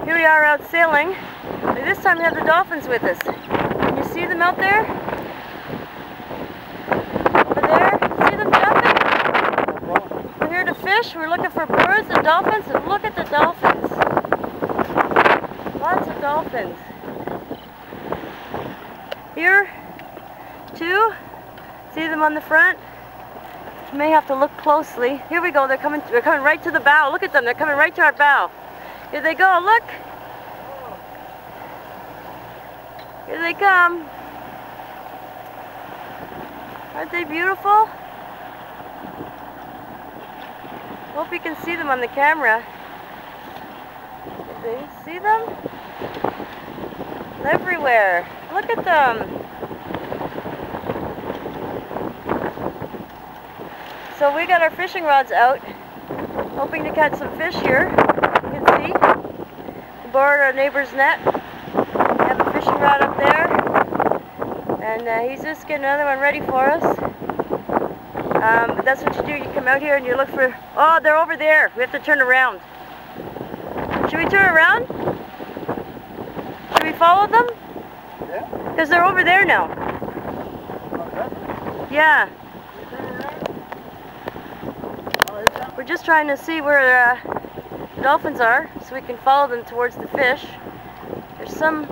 Here we are out sailing. This time we have the dolphins with us. Can you see them out there? Over there? See them jumping? We're here to fish. We're looking for birds and dolphins. And look at the dolphins. Lots of dolphins. Here, two. See them on the front? You may have to look closely. Here we go. They're coming right to the bow. Look at them. They're coming right to our bow. Here they go. Look. Here they come. Aren't they beautiful? Hope you can see them on the camera. Do you see them? Everywhere. Look at them. So we got our fishing rods out, hoping to catch some fish here. You can see. We borrowed our neighbor's net. We have a fishing rod up there. And he's just getting another one ready for us. But that's what you do. You come out here and you look for... Oh, they're over there. We have to turn around. Should we turn around? Should we follow them? Yeah. Because they're over there now. Yeah. We're just trying to see where the dolphins are so we can follow them towards the fish. There's some